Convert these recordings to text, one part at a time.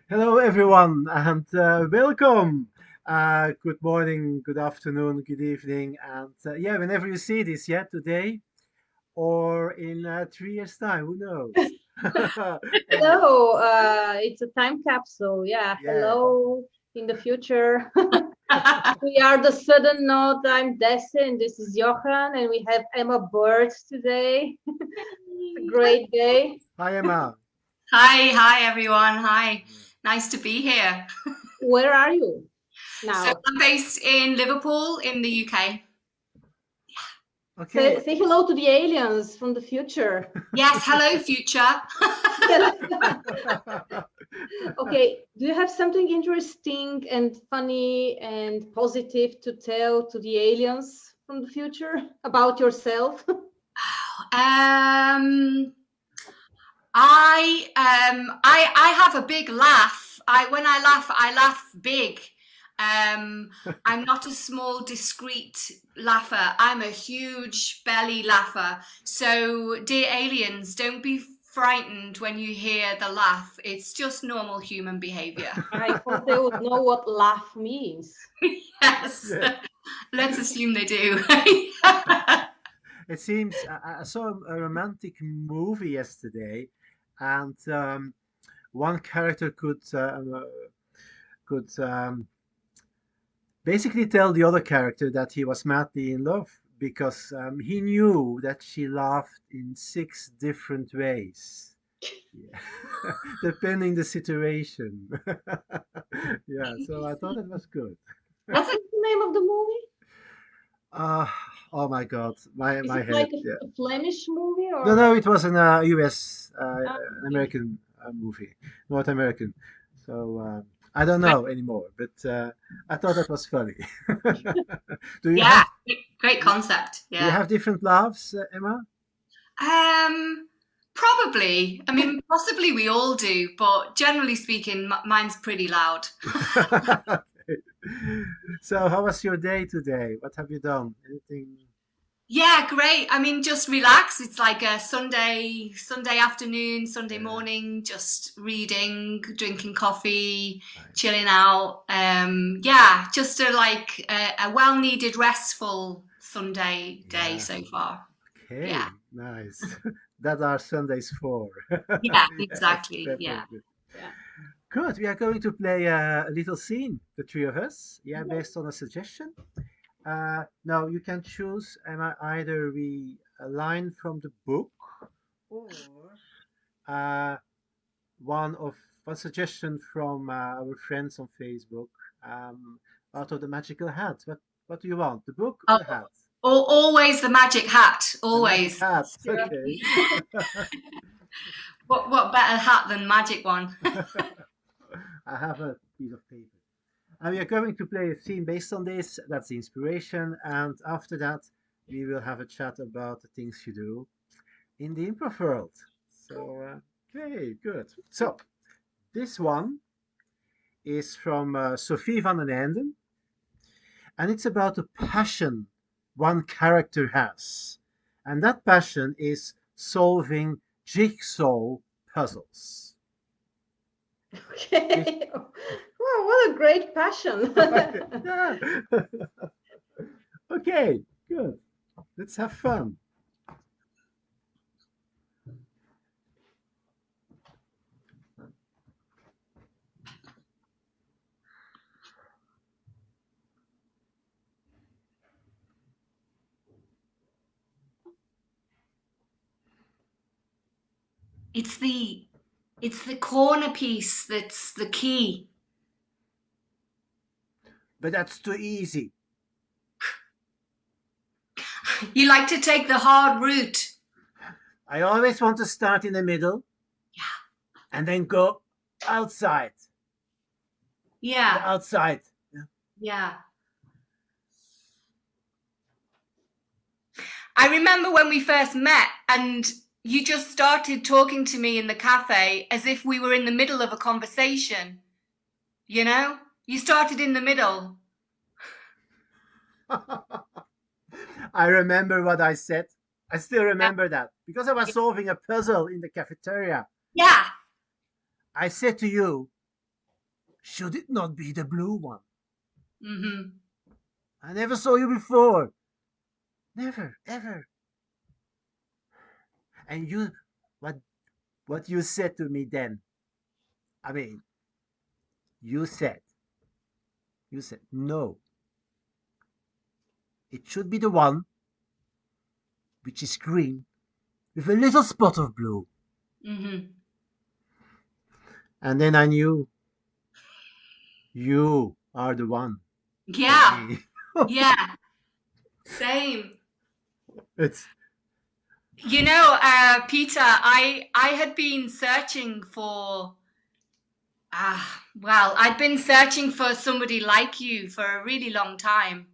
Hello, everyone, and welcome. Good morning, good afternoon, good evening, and yeah, whenever you see this, yeah, today or in 3 years' time, who knows? And Hello, it's a time capsule. Yeah, yeah, hello in the future. We are the sudden note. I'm Desi and this is Johan, and we have Emma Birds today. It's a great day. hi Emma. Hi everyone. Hi. Nice to be here. Where are you So now? I'm based in Liverpool in the UK. Okay. Say hello to the aliens from the future. Yes, hello future. Okay, do you have something interesting and funny and positive to tell to the aliens from the future about yourself? Um I have a big laugh. When I laugh big. I'm not a small, discreet laugher. I'm a huge belly laugher. So, dear aliens, don't be frightened when you hear the laugh. It's just normal human behavior. I thought they would know what laugh means. Yes. Yeah. Let's assume they do. It seems I saw a romantic movie yesterday, and one character could basically tell the other character that he was madly in love because he knew that she laughed in 6 different ways. Yeah. Depending the situation. Yeah, so I thought it was good. What That's a was the name of the movie? Uh, oh my God, my Is my it head. like Yeah. a Flemish movie No, or? it was an US, Ah, an okay. American movie, North American. So I don't know anymore, but I thought that was funny. Do you yeah, have great concept. Do you Yeah. have different laughs, Emma? Um, Probably. I mean, possibly we all do, but generally speaking, mine's pretty loud. Okay. So, how was your day today? What have you done? Anything Yeah, great. I mean, just relax. It's like a Sunday afternoon, Sunday uh, morning, just reading, drinking coffee, nice? chilling out. Yeah, just a well-needed restful Sunday day Yeah. so far. Yeah. Okay. Nice. That are Sundays for. Yeah, Yes, exactly. Yeah. definitely. Yeah. Good. We are going to play a little scene, the three of us. Yeah, based on a suggestion. Now you can choose either a line from the book or uh, one suggestion from our friends on Facebook um, out of the magical hat. What do you want? The book or Oh, the hat? always the magic hat. The magic Always. hat. Sure. Okay. What better hat than magic one? I have a piece of paper. And we are going to play a theme based on this. That's the inspiration. And after that, we will have a chat about the things you do in the improv world. So, okay, good. So, this one is from Sophie van den Enden, and it's about a passion one character has. And that passion is solving jigsaw puzzles. Jig- Okay. Wow, what a great passion. yeah. Okay, good. Let's have fun. It's the it's the corner piece that's the key. But that's too easy. You like to take the hard route. I always want to start in the middle and then go outside. The Yeah, outside. yeah. I remember when we first met and you just started talking to me in the cafe as if we were in the middle of a conversation, you know? You started in the middle. I remember what I said. I still Yeah. remember that because I was solving a puzzle in the cafeteria. Yeah. I said to you, Should it not be the blue one? Mm-hmm. I never saw you before. Never, ever. And you, what you said to me then? I mean, you said, no. It should be the one which is green with a little spot of blue. Mm-hmm. And then I knew you are the one for Yeah. me. Yeah. Same. It's You know, Peter, I had been searching for well, I'd been searching for somebody like you for a really long time.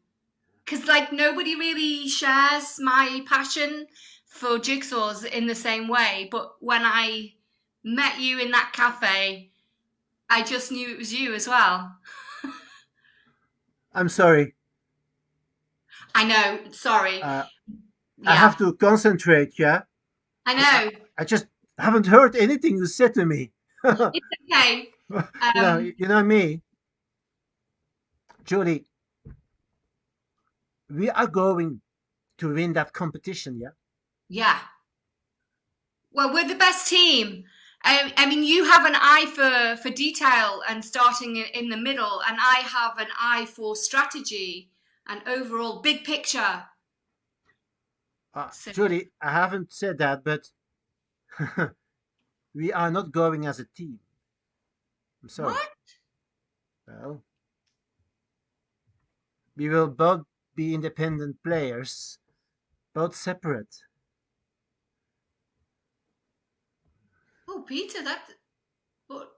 Because, like, nobody really shares my passion for jigsaws in the same way. But when I met you in that cafe, I just knew it was you as well. I'm sorry. I know, sorry. I Yeah, have to concentrate, yeah? I know. I just haven't heard anything you said to me. It's okay. You know me, Julie, we are going to win that competition, yeah? Yeah. Well, we're the best team. I mean, you have an eye for detail and starting in the middle, and I have an eye for strategy and overall big picture. So, Julie, I haven't said that, but we are not going as a team. I'm sorry. what? Well, we will both be independent players, both separate. Oh, Peter, that. But,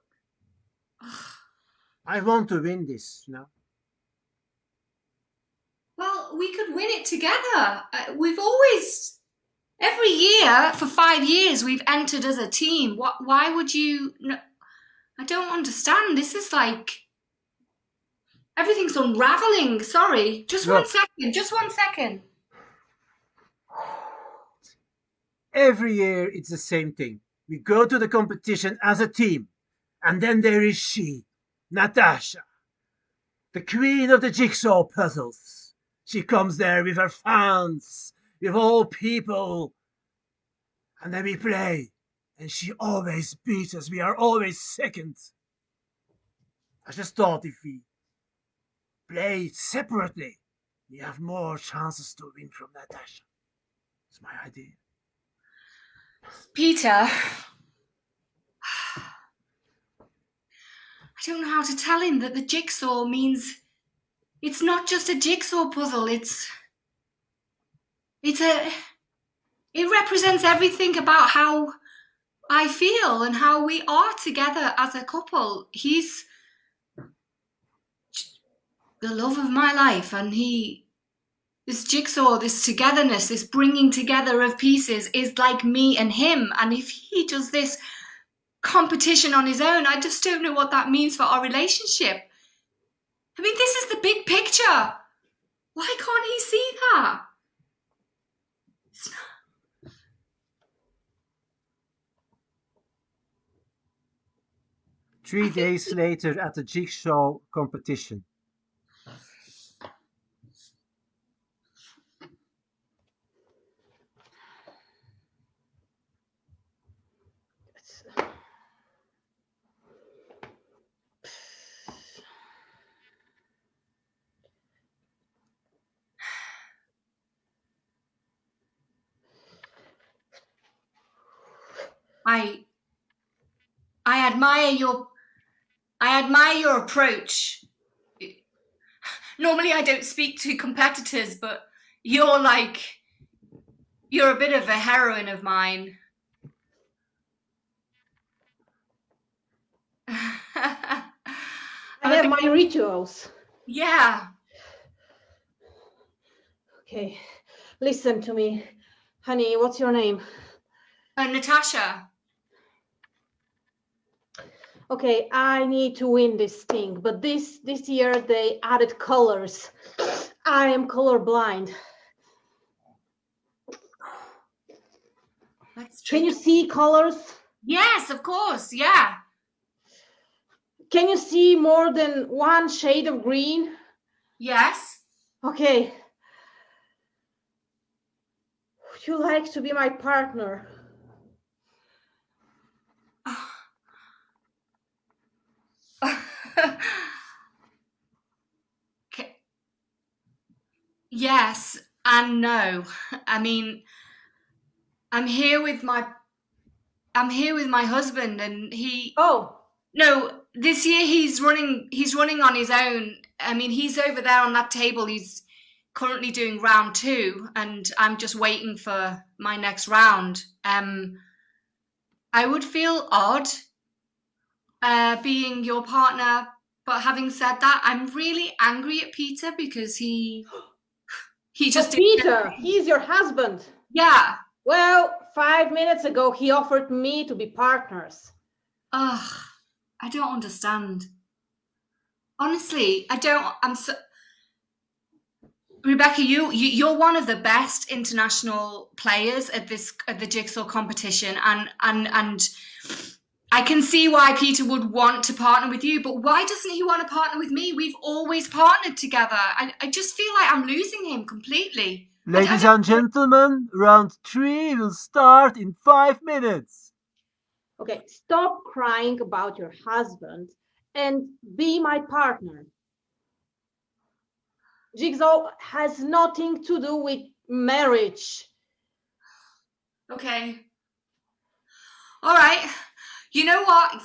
I want to win this, you know? well, we could win it together. We've always, every year for 5 years, we've entered as a team. Why would you? No, I don't understand. This is like everything's unraveling. Sorry, just Look. 1 second. Just 1 second. Every year it's the same thing. We go to the competition as a team, and then there is she, Natasja, the queen of the jigsaw puzzles. She comes there with her fans, with all people, and then we play, and she always beats us. We are always second. I just thought if we play separately, we have more chances to win from Natasja. It's my idea. Peter, I don't know how to tell him that the jigsaw means it's not just a jigsaw puzzle. It represents everything about how I feel and how we are together as a couple. He's the love of my life, and this jigsaw, this togetherness, this bringing together of pieces is like me and him. And if he does this competition on his own, I just don't know what that means for our relationship. I mean, this is the big picture. Why can't he see that? 3 days later at the jigsaw competition. I admire your approach. Normally I don't speak to competitors, but you're a bit of a heroine of mine. I have my rituals. Yeah. Okay, listen to me. Honey, what's your name? Natasja. Okay, I need to win this thing, but this year they added colors. I am colorblind. That's true. Can you see colors? Yes, of course. Yeah. Can you see more than one shade of green? Yes. Okay. Would you like to be my partner? Okay. Yes and no. I mean, I'm here with my husband, and no, this year he's running on his own. I mean, he's over there on that table. He's currently doing round 2, and I'm just waiting for my next round. I would feel odd being your partner, but having said that, I'm really angry at Peter because he just Peter, he's your husband. Yeah. Well, 5 minutes ago he offered me to be partners. Ugh, I don't understand. Honestly, I don't. Rebecca, you're one of the best international players at the Jigsaw competition, and I can see why Peter would want to partner with you, but why doesn't he want to partner with me? We've always partnered together. I just feel like I'm losing him completely. Ladies and gentlemen, round 3 will start in 5 minutes. Okay, stop crying about your husband and be my partner. Jigsaw has nothing to do with marriage. Okay. All right. You know what?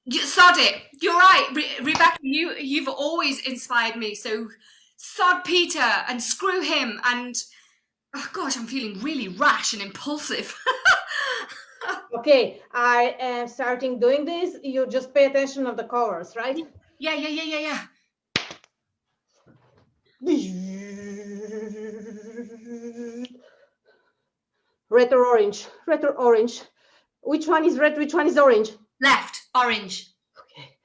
Sod it. You're right, Rebecca. You've always inspired me. So sod Peter and screw him. And oh gosh, I'm feeling really rash and impulsive. Okay, I am starting doing this. You just pay attention of the colors, right? Yeah. Red or orange? Red or orange? Which one is red? Which one is orange? Left, orange. Okay.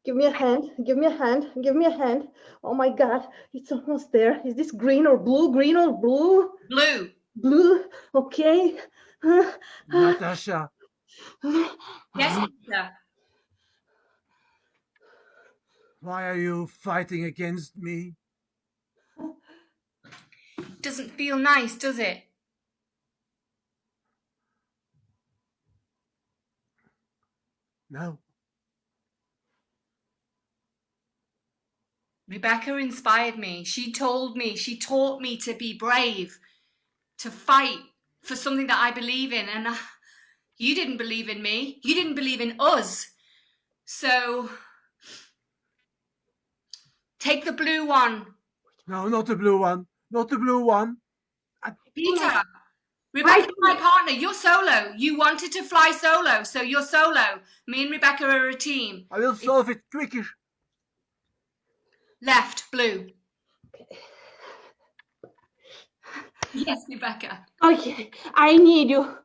Give me a hand. Give me a hand. Give me a hand. Oh my God, it's almost there. Is this green or blue? Green or blue? Blue. Blue. Okay. Natasja. Yes, Peter. Why are you fighting against me? Doesn't feel nice, does it? No. Rebecca inspired me. She taught me to be brave, to fight for something that I believe in. And you didn't believe in me. You didn't believe in us. So take the blue one. No, not the blue one. Not the blue one. Peter, Rebecca's my partner. You're solo. You wanted to fly solo, so you're solo. Me and Rebecca are a team. I will solve it quicker. Left, blue. Yes, Rebecca. Okay, I need you.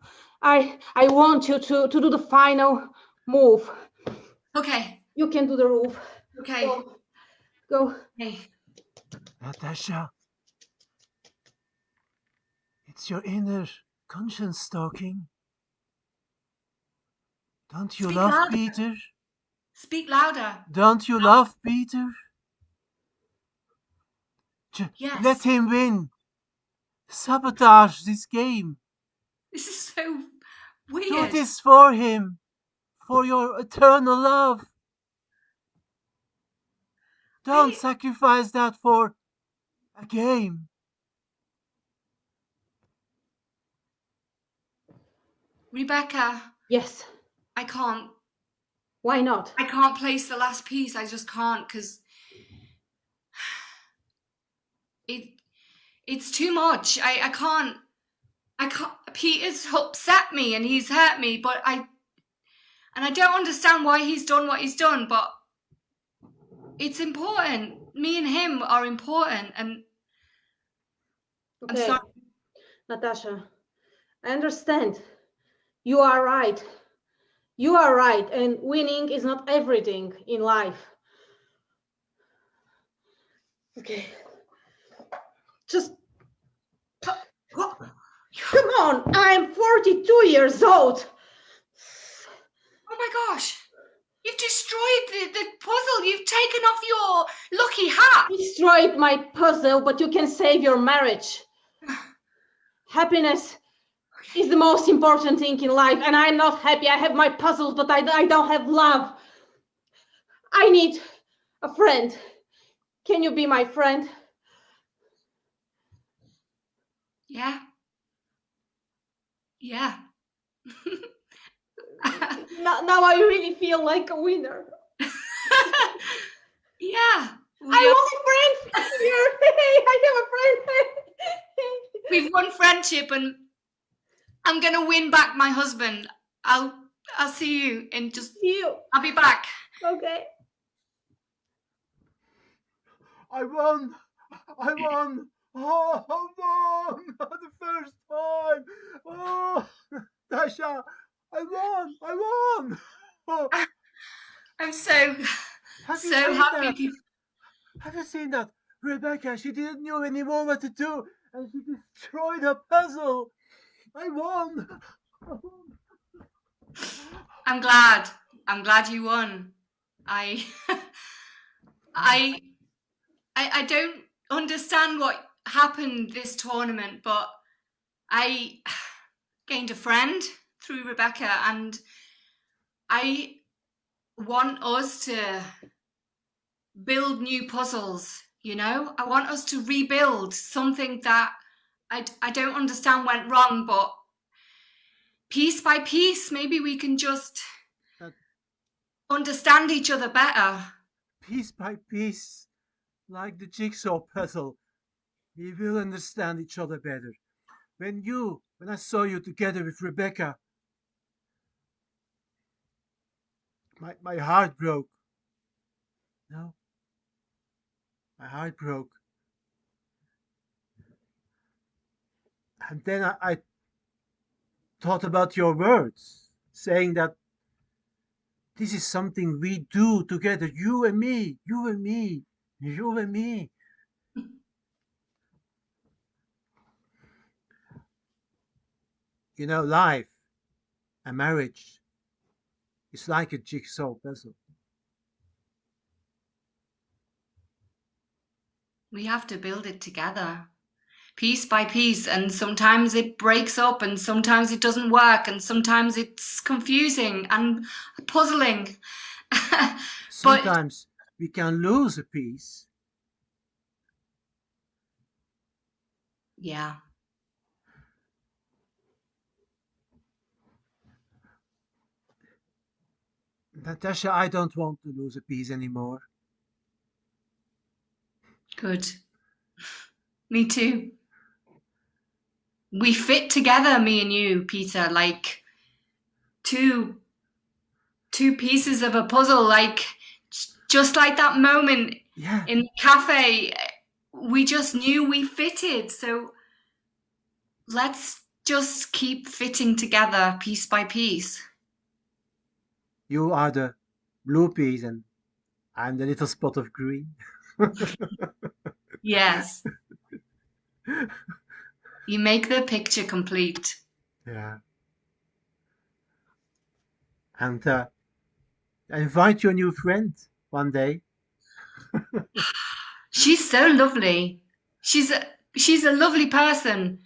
I want you to do the final move. Okay. You can do the roof. Okay. Go. Okay. Natasja. It's your inner conscience talking. Don't you love louder. Peter? Speak louder. Don't you love Peter? Yes. Let him win. Sabotage this game. This is so weird. Do this for him. For your eternal love. Don't sacrifice that for a game. Rebecca. Yes. I can't. Why not? I can't place the last piece. I just can't because it's too much. I can't. Peter's upset me and he's hurt me, but I don't understand why he's done what he's done, but it's important. Me and him are important, and Okay. I'm sorry. Natasja, I understand. You are right. You are right, and winning is not everything in life. Okay. Just come on, I'm 42 years old. the puzzle. You've taken off your lucky hat. Destroyed my puzzle, but you can save your marriage. Happiness is the most important thing in life, and I'm not happy. I have my puzzles, but I don't have love. I need a friend. Can you be my friend? Yeah. Yeah. Now I really feel like a winner. Yeah. I want a friend here. I have a friend. We've won friendship, and I'm gonna win back my husband. I'll see you in just. See you. I'll be back. Okay. I won! I won! Oh, I won! The first time! Oh, Natasja, I won! I won! Oh, I'm so have you so seen happy. that? Have you seen that? Rebecca, she didn't know anymore what to do, and she destroyed her puzzle. I won! I'm glad you won. I don't understand what happened this tournament, but I gained a friend through Rebecca, and I want us to build new puzzles, you know? I want us to rebuild something that I don't understand went wrong, but piece by piece, maybe we can just understand each other better. Piece by piece, like the jigsaw puzzle, we will understand each other better. When I saw you together with Rebecca, my heart broke. No, my heart broke. And then I thought about your words, saying that this is something we do together, you and me, you and me, you and me. You know, life and marriage is like a jigsaw puzzle. We have to build it together, piece by piece, and sometimes it breaks up, and sometimes it doesn't work, and sometimes it's confusing and puzzling. Sometimes we can lose a piece. Yeah. Natasja, I don't want to lose a piece anymore. Good. Me too. We fit together, me and you, Peter, like two pieces of a puzzle, like just like that moment in the cafe. We just knew we fitted. So let's just keep fitting together piece by piece. You are the blue piece and I'm the little spot of green. Yes. You make the picture complete. Yeah. And I invite your new friend one day. She's so lovely. She's a lovely person.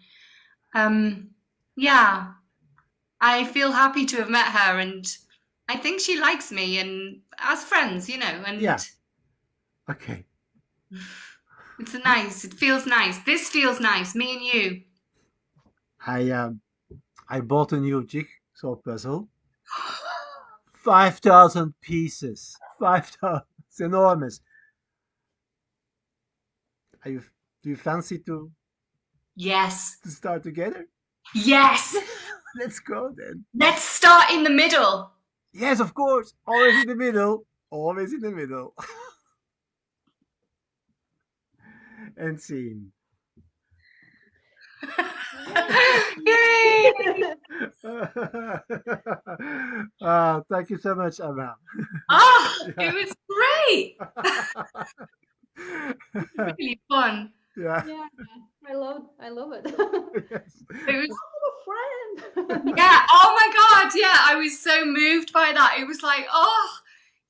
Yeah. I feel happy to have met her, and I think she likes me, and as friends, you know, and Yeah. Okay. it feels nice. This feels nice, me and you. I bought a new jigsaw puzzle. 5,000 pieces. 5,000. It's enormous. Do you fancy to Yes. start together? Yes. Let's go then. Let's start in the middle. Yes, of course. Always in the middle. Always in the middle. And scene. Yay! Thank you so much, Emma. Oh, it was great. Really fun. Yeah. Yeah, I love it. It was Oh, a friend. yeah, oh my god, yeah, I was so moved by that. It was like, oh,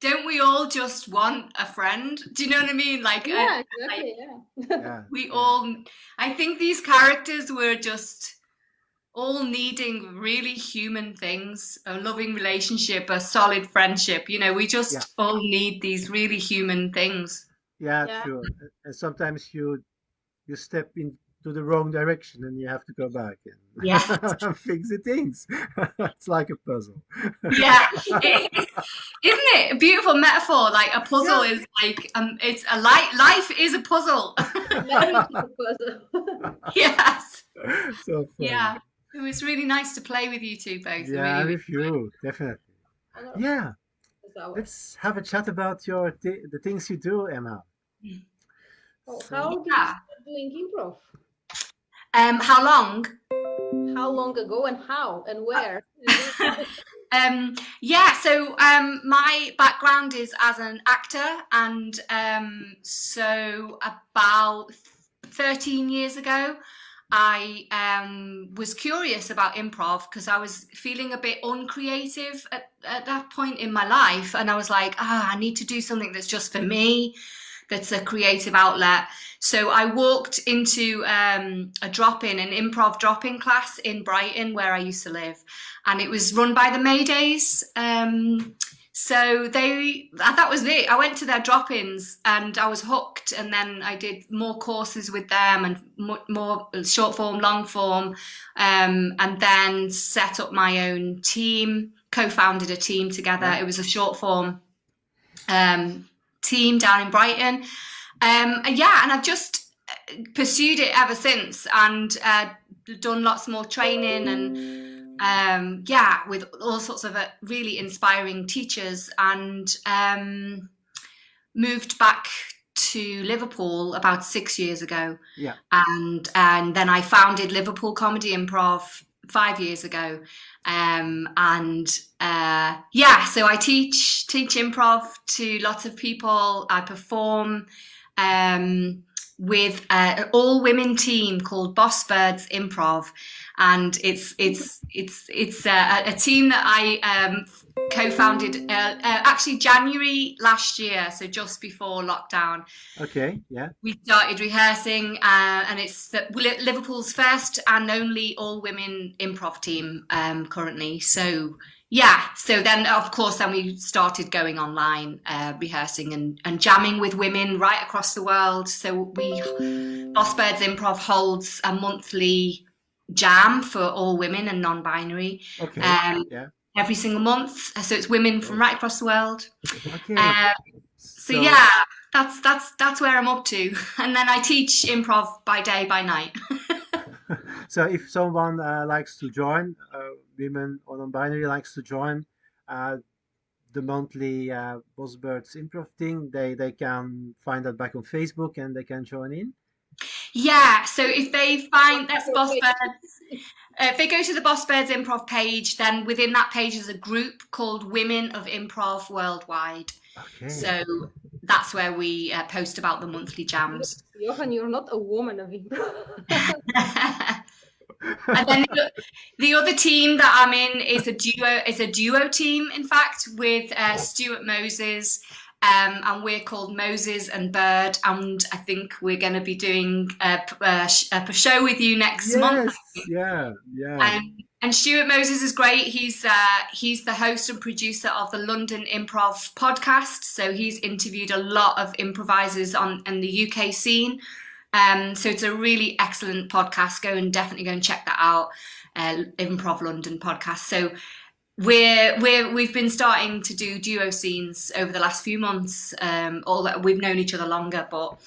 don't we all just want a friend? Do you know what I mean? Like, Yeah, exactly. Yeah. we all, I think these characters were just all needing really human things, a loving relationship, a solid friendship. You know, we just all need these really human things. Yeah, Yeah. true. And sometimes you step into the wrong direction and you have to go back Yeah. and fix the things. It's like a puzzle. Yeah. Isn't it a beautiful metaphor? Like a puzzle Yeah. is like, it's a life is a puzzle. Marriage is a puzzle. Yes. So fun. Yeah. It was really nice to play with you two both. Yeah, Really, with you, definitely. Honor Yeah, is ours. let's have a chat about the things you do, Emma. Oh, So- how did you Yeah. start doing improv? How long? How long ago and how and where? Yeah, so my background is as an actor, and so about 13 years ago, I was curious about improv because I was feeling a bit uncreative at that point in my life, and I was like, I need to do something that's just for me, that's a creative outlet. So I walked into a drop-in, an improv drop-in class in Brighton, where I used to live, and it was run by the Maydays. So that was it. I went to their drop-ins and I was hooked, and then I did more courses with them and more short form, long form, and then set up my own team, co-founded a team together. It was a short form team down in Brighton. And I've just pursued it ever since, and done lots more training and with all sorts of really inspiring teachers, and moved back to Liverpool about 6 years ago. Yeah. And then I founded Liverpool Comedy Improv 5 years ago. So I teach improv to lots of people. I perform with an all-women team called Boss Birds Improv, and it's a team that I co-founded actually January last year, so just before lockdown. Okay, yeah. We started rehearsing, and it's Liverpool's first and only all-women improv team currently. So then of course we started going online, rehearsing and jamming with women right across the world. So Boss Birds Improv holds a monthly jam for all women and non-binary. Okay, yeah. Every single month. So it's women from right across the world. Okay. So that's where I'm up to. And then I teach improv by day, by night. So if someone likes to join, women or non-binary likes to join the monthly Boss Birds Improv thing, they can find that back on Facebook and they can join in. Yeah, so if they find that's Boss Birds, if they go to the Boss Birds Improv page, then within that page is a group called Women of Improv Worldwide. Okay. So that's where we post about the monthly jams. Johan, you're not a woman of improv. And then the other team that I'm in is a duo team, in fact, with Stuart Moses. And we're called Moses and Bird, and I think we're going to be doing a show with you next month. Yeah. And Stuart Moses is great. He's the host and producer of the London Improv podcast, so he's interviewed a lot of improvisers in the UK scene. So it's a really excellent podcast. Definitely go and check that out. Improv London podcast. So we've been starting to do duo scenes over the last few months. We've known each other longer, but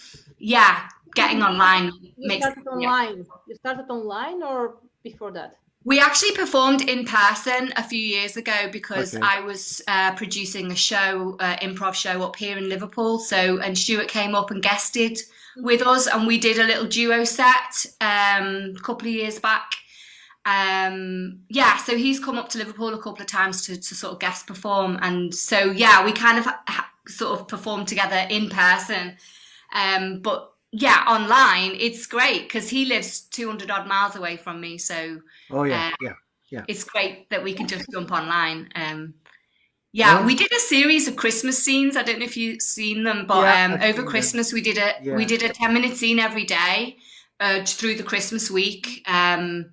getting online. You started online or before that? We actually performed in person a few years ago because I was producing a show, improv show up here in Liverpool. And Stuart came up and guested with us, and we did a little duo set a couple of years back. So he's come up to Liverpool a couple of times to sort of guest perform, and so we kind of sort of performed together in person, but online it's great because he lives 200 odd miles away from me, so yeah. it's great that we can just jump online. Yeah, we did a series of Christmas scenes. I don't know if you've seen them, but Yeah, I've over seen them. Christmas we did a Yeah. 10-minute scene every day through the Christmas week. Yeah.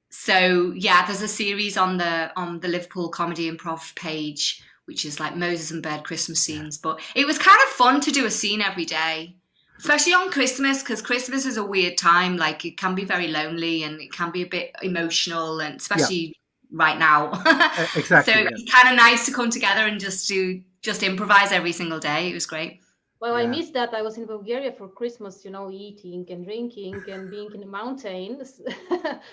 So yeah, there's a series on the Liverpool Comedy Improv page, which is like Moses and Bird Christmas scenes. But it was kind of fun to do a scene every day, especially on Christmas, because Christmas is a weird time. Like it can be very lonely and it can be a bit emotional, and especially right now. So Exactly. it's kind of nice to come together and just improvise every single day. It was great. Well, I Yeah. missed that. I was in Bulgaria for Christmas, eating and drinking and being in the mountains,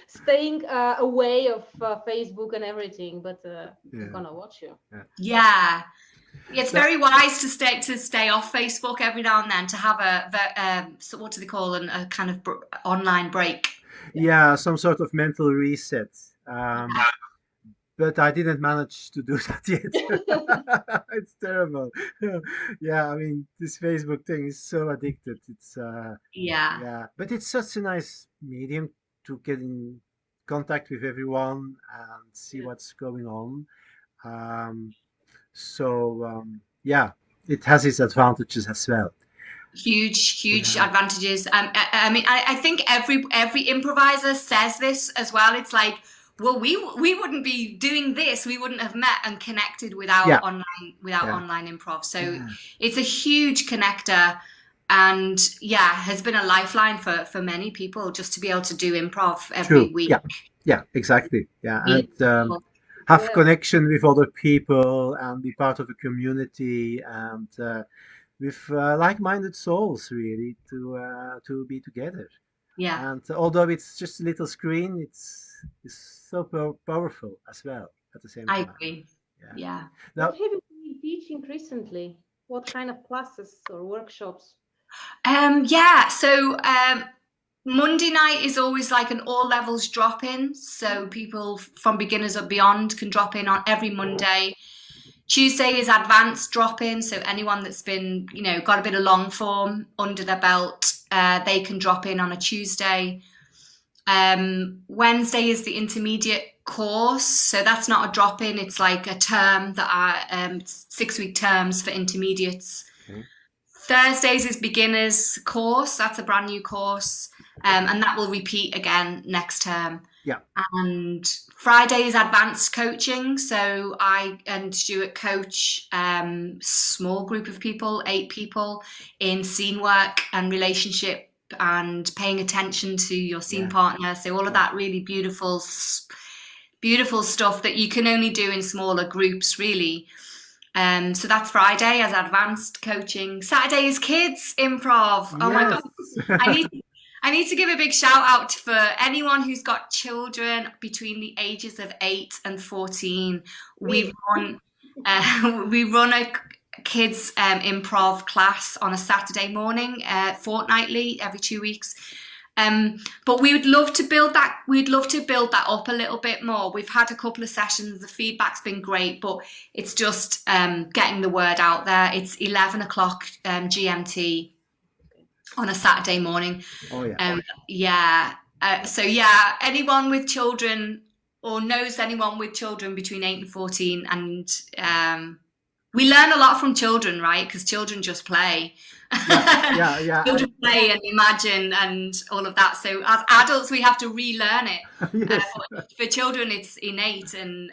staying away of Facebook and everything. But I'm gonna watch you. Yeah. It's very wise to stay off Facebook every now and then, to have so what do they call a kind of online break. Yeah, some sort of mental reset. But I didn't manage to do that yet. It's terrible. Yeah, I mean, this Facebook thing is so addicted. It's Yeah. but it's such a nice medium to get in contact with everyone and see what's going on. Um, yeah, it has its advantages as well. Huge advantages. I mean, I think every improviser says this as well. It's like, well, we wouldn't be doing this. We wouldn't have met and connected without online improv. So it's a huge connector, and has been a lifeline for many people just to be able to do improv every week. Yeah, exactly. Yeah, and have connection with other people and be part of a community and with like-minded souls, really, to be together. Yeah. And although it's just a little screen, it's so powerful as well at the same time. I agree. Yeah. Now, what have you been teaching recently? What kind of classes or workshops? So Monday night is always like an all levels drop-in. So people from beginners or beyond can drop in on every Monday. Tuesday is advanced drop-in. So anyone that's been, got a bit of long form under their belt, they can drop in on a Tuesday. Wednesday is the intermediate course. So that's not a drop-in. It's like a term that are 6-week terms for intermediates. Thursdays is beginners course. That's a brand new course. And that will repeat again next term. Yeah. And Friday is advanced coaching. So I and Stuart coach small group of people, 8 people, in scene work and relationship and paying attention to your scene partner. So all of that really beautiful stuff that you can only do in smaller groups, really. So that's Friday as advanced coaching. Saturday is kids improv. Oh my God. I need to give a big shout out for anyone who's got children between the ages of 8 and 14. We run a kids improv class on a Saturday morning, fortnightly, every 2 weeks. But we would love to build that. We'd love to build that up a little bit more. We've had a couple of sessions. The feedback's been great, but it's just getting the word out there. It's 11 o'clock GMT on a Saturday morning. Oh So anyone with children or knows anyone with children between 8 and 14, and we learn a lot from children, right? Because children just play. Children play and imagine and all of that. So as adults, we have to relearn it. For children, it's innate, and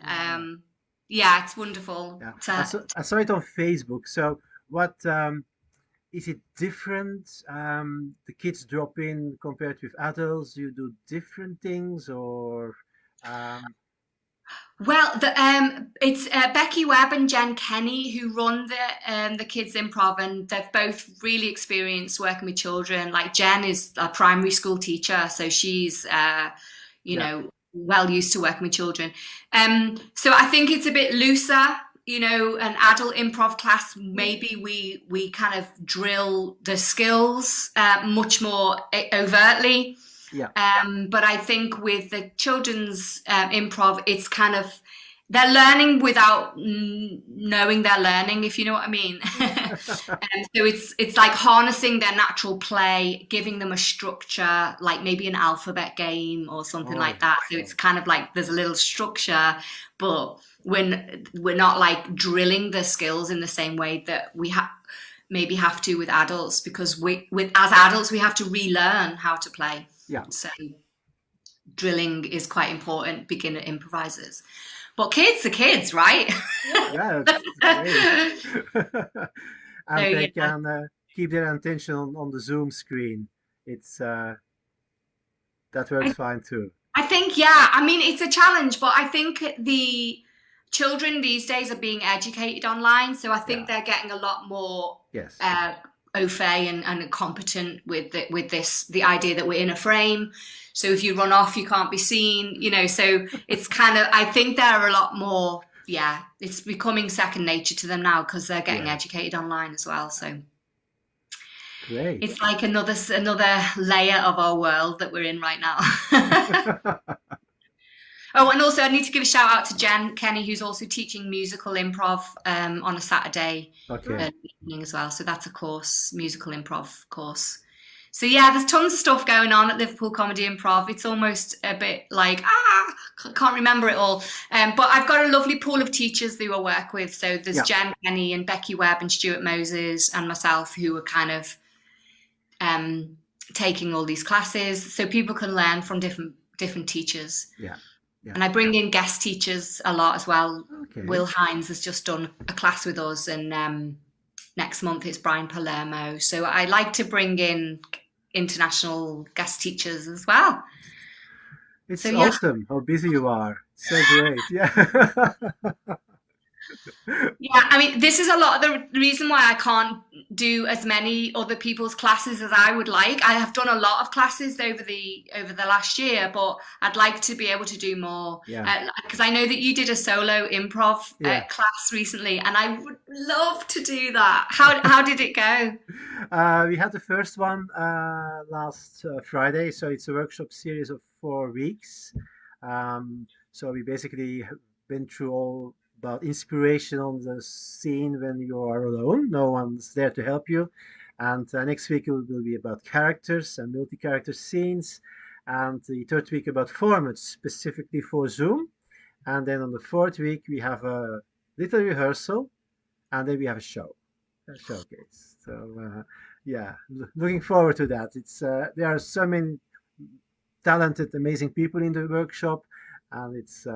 it's wonderful. I saw it on Facebook. So what is it different? The kids drop in compared with adults. You do different things, or? Well, it's Becky Webb and Jen Kenny who run the Kids Improv, and they've both really experienced working with children. Like Jen is a primary school teacher, so she's well used to working with children. So I think it's a bit looser. An adult improv class, maybe we kind of drill the skills much more overtly. But I think with the children's improv, it's kind of they're learning without knowing they're learning, if you know what I mean. So it's like harnessing their natural play, giving them a structure, like maybe an alphabet game or something like that. So it's kind of like there's a little structure, but we're not like drilling the skills in the same way that we maybe have to with adults, because as adults we have to relearn how to play. Yeah. So drilling is quite important, beginner improvisers. But kids are kids, right? Yeah, that's great. And So they yeah. can keep their attention on the Zoom screen. It's that works fine too. I think, yeah, I mean, it's a challenge, but I think the children these days are being educated online. So I think Yeah. they're getting a lot more Yes. au fait and competent with the idea that we're in a frame. So if you run off, you can't be seen, you know, so it's kind of, I think they're a lot more, yeah, it's becoming second nature to them now because they're getting Yeah. educated online as well. So Great. it's like another layer of our world that we're in right now. Oh, and also I need to give a shout out to Jen Kenny, who's also teaching musical improv on a Saturday Okay. evening as well. So that's a course, musical improv course. So yeah, there's tons of stuff going on at Liverpool Comedy Improv. It's almost a bit like, can't remember it all. But I've got a lovely pool of teachers who I work with. So there's Yeah. Jen Kenny and Becky Webb and Stuart Moses and myself, who are kind of taking all these classes. So people can learn from different teachers. Yeah. Yeah. And I bring in guest teachers a lot as well. Okay. Will Hines has just done a class with us, and next month it's Brian Palermo. So I like to bring in international guest teachers as well. It's So, yeah. awesome how busy you are. So great. Yeah. Yeah, I mean, this is a lot of the reason why I can't do as many other people's classes as I would like. I have done a lot of classes over the last year, but I'd like to be able to do more. Yeah. Because I know that you did a solo improv Yeah. class recently, and I would love to do that. How did it go? We had the first one last Friday, so it's a workshop series of 4 weeks. So we basically been through all about inspiration on the scene when you are alone. No one's there to help you. And next week it will be about characters and multi-character scenes. And the third week about formats specifically for Zoom. And then on the fourth week we have a little rehearsal, and then we have a showcase. So yeah, looking forward to that. It's there are so many talented, amazing people in the workshop, and it's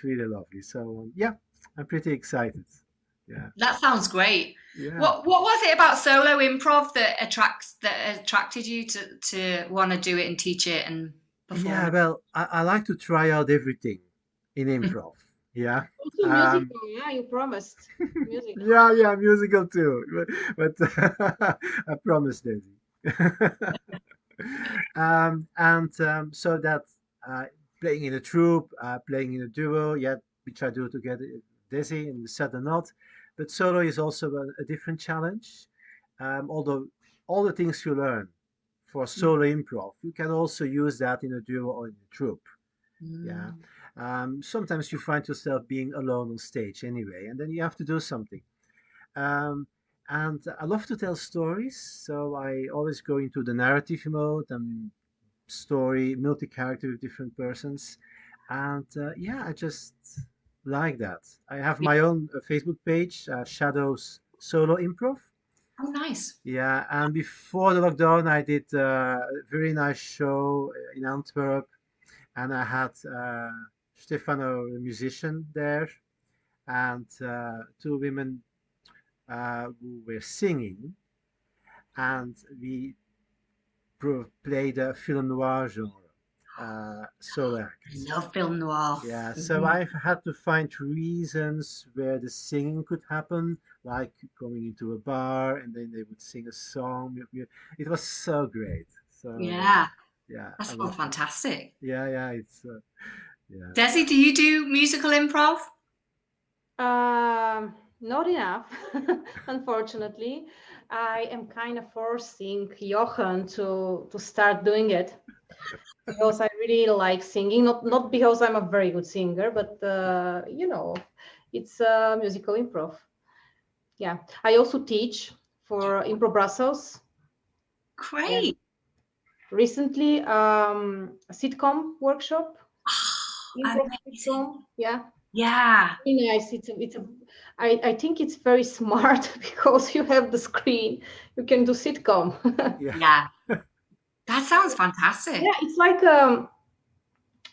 really lovely. So yeah, I'm pretty excited. Yeah. That sounds great. Yeah. What was it about solo improv that attracted you to want to do it and teach it and perform? Yeah, well, I like to try out everything in improv. Yeah. Also musical, yeah, you promised. Musical. Yeah, musical too. But I promised, Daisy. So that playing in a troupe, playing in a duo, yeah, which I do together, Daisy and Saturday not. But solo is also a different challenge. Although all the things you learn for solo improv, you can also use that in a duo or in a troupe. Yeah. Sometimes you find yourself being alone on stage anyway, and then you have to do something. And I love to tell stories, so I always go into the narrative mode and story, multi-character with different persons. And yeah, I just like that. I have my own Facebook page, Shadows Solo Improv. Oh, nice. Yeah, and before the lockdown, I did a very nice show in Antwerp, and I had Stefano, a musician, there, and two women who were singing, and we played a film noir genre solo act. I love film noir. Yeah, so I've had to find reasons where the singing could happen, like going into a bar and then they would sing a song. It was so great. So Yeah, yeah, that's I all love it. fantastic. Yeah, it's yeah. Desi, do you do musical improv? Not enough, unfortunately. I am kind of forcing Jochen to start doing it because I really like singing. Not because I'm a very good singer, but you know, it's musical improv. Yeah, I also teach for Improv Brussels. Great. Recently, a sitcom workshop. Improv Amazing. sitcom, yeah. Yeah. Very nice. I think it's very smart because you have the screen. You can do sitcom. Yeah. Yeah. That sounds fantastic. Yeah,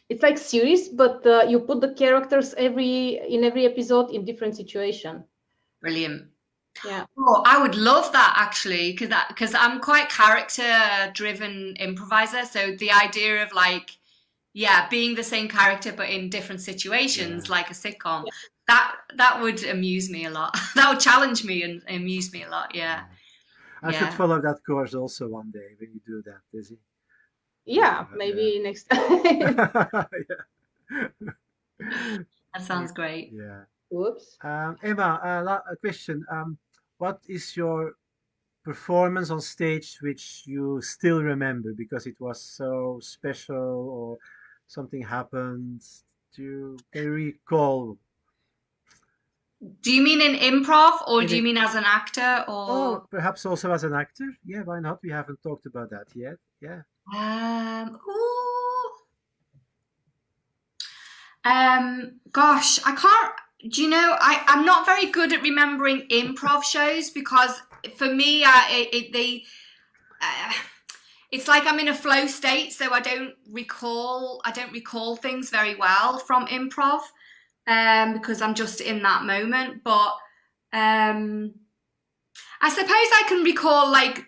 it's like series, but you put the characters in every episode in different situation. Brilliant. Yeah. Oh, I would love that actually, because I'm quite character-driven improviser. So the idea of like, yeah, being the same character but in different situations, Yeah. like a sitcom, that would amuse me a lot. That would challenge me and amuse me a lot. Yeah, Yeah. I should yeah. follow that course also one day when you do that, Dizzy. Yeah, maybe next time. Yeah. That sounds great. Yeah. Whoops. Emma, a question. What is your performance on stage which you still remember because it was so special or something happened? Can you recall? Do you mean in improv or In do you it, mean as an actor or or perhaps also as an actor? Yeah, why not? We haven't talked about that yet. Yeah. ooh, gosh, I can't. Do you know? I'm not very good at remembering improv shows because for me, uh, it's like I'm in a flow state, so I don't recall things very well from improv, because I'm just in that moment. But um, I suppose I can recall like,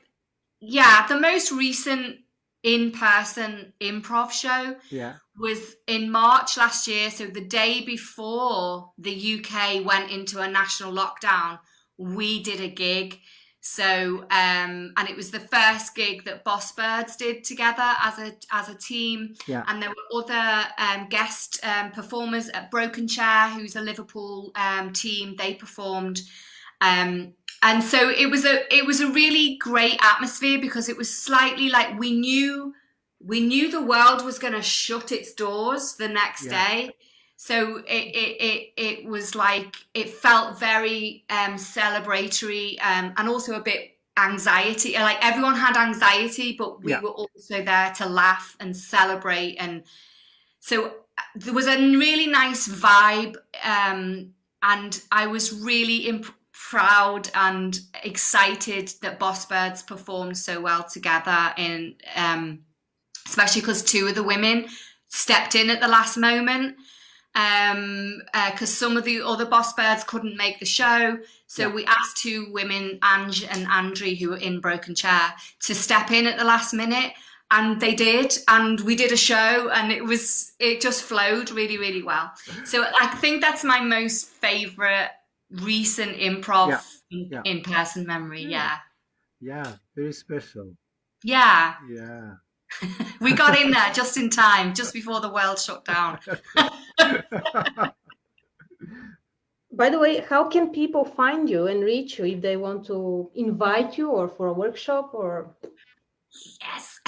yeah, the most recent in-person improv show Yeah. was in March last year, so the day before the UK went into a national lockdown, we did a gig. So, and it was the first gig that Boss Birds did together as a team, Yeah. and there were other guest performers at Broken Chair, who's a Liverpool team. They performed, and so it was a really great atmosphere because it was slightly like we knew the world was going to shut its doors the next Yeah. day. So it was like, it felt very celebratory, and also a bit anxiety. Like everyone had anxiety, but we Yeah. were also there to laugh and celebrate. And so there was a really nice vibe. And I was really proud and excited that Boss Birds performed so well together in especially because two of the women stepped in at the last moment, because some of the other Boss Birds couldn't make the show. So Yeah. we asked two women, Ange and Andrea, who were in Broken Chair, to step in at the last minute. And they did, and we did a show, and it just flowed really, really well. So I think that's my most favorite recent improv Yeah. Yeah. in person memory. Good. Yeah. Yeah. Very special. Yeah. Yeah. We got in there just in time, just before the world shut down. By the way, how can people find you and reach you if they want to invite you or for a workshop or? Yes,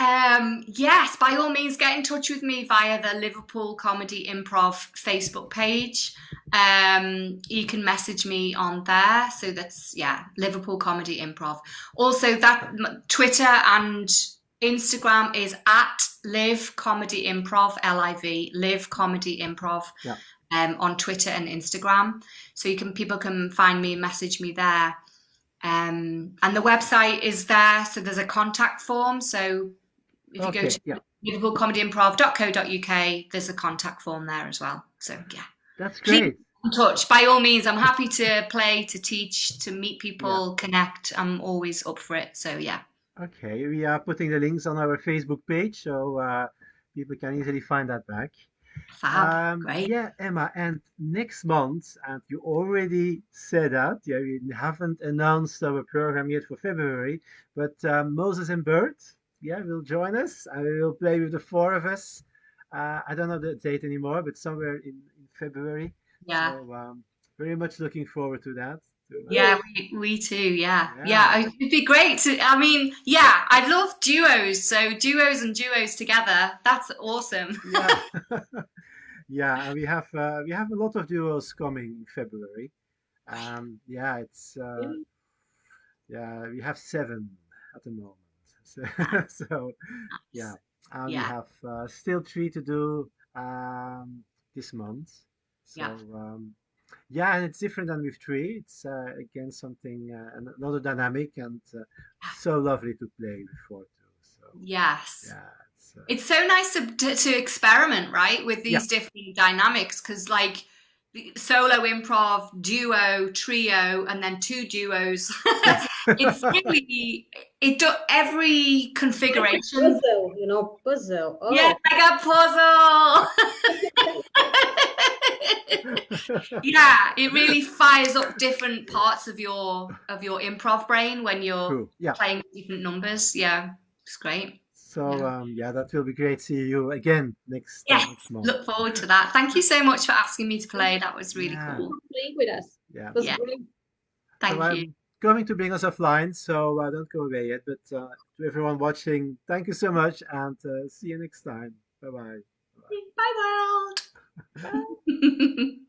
yes, by all means, get in touch with me via the Liverpool Comedy Improv Facebook page. You can message me on there. So that's, yeah, Liverpool Comedy Improv. Also, that Twitter and Instagram is at Live Comedy Improv, LIV, Live Comedy Improv, Yeah. on Twitter and Instagram. So people can find me, message me there. And the website is there, so there's a contact form. So if you go to liverpoolcomedyimprov.co.uk, there's a contact form there as well. So yeah, That's please great. get in touch. By all means, I'm happy to play, to teach, to meet people, connect. I'm always up for it. So yeah. Okay, we are putting the links on our Facebook page, so people can easily find that back. Fab. Great. Yeah, Emma, and next month, and you already said that, yeah, we haven't announced our program yet for February, but Moses and Bert, yeah, will join us, and we will play with the four of us. I don't know the date anymore, but somewhere in February. Yeah. So very much looking forward to that. Yeah, we too. Yeah. Yeah. It'd be great to, I mean, yeah, I love duos. So duos and duos together. That's awesome. Yeah. Yeah, and we have a lot of duos coming in February. Yeah, it's yeah, we have seven at the moment. So, so yeah, we Yeah. have still three to do this month. So Yeah. yeah, and it's different than with three. It's again something another dynamic and so lovely to play before too. So Yes. yeah, It's so nice to experiment, right, with yeah, these different dynamics because, like, solo improv, duo, trio, and then two duos. yes, It's really it do every Like a configuration. puzzle, puzzle. Yeah, Oh, like a puzzle. Yeah, it really fires up different parts of your improv brain when you're true. Yeah. playing different numbers. Yeah, it's great. So Yeah. yeah, that will be great. See you again Yes, next month. look forward to that. Thank you so much for asking me to play. That was really Yeah, cool. playing with us. yeah. It was Yeah, really So thank you. I'm going to bring us offline, so don't go away yet. But to everyone watching, thank you so much, and see you next time. Bye bye. Bye, world.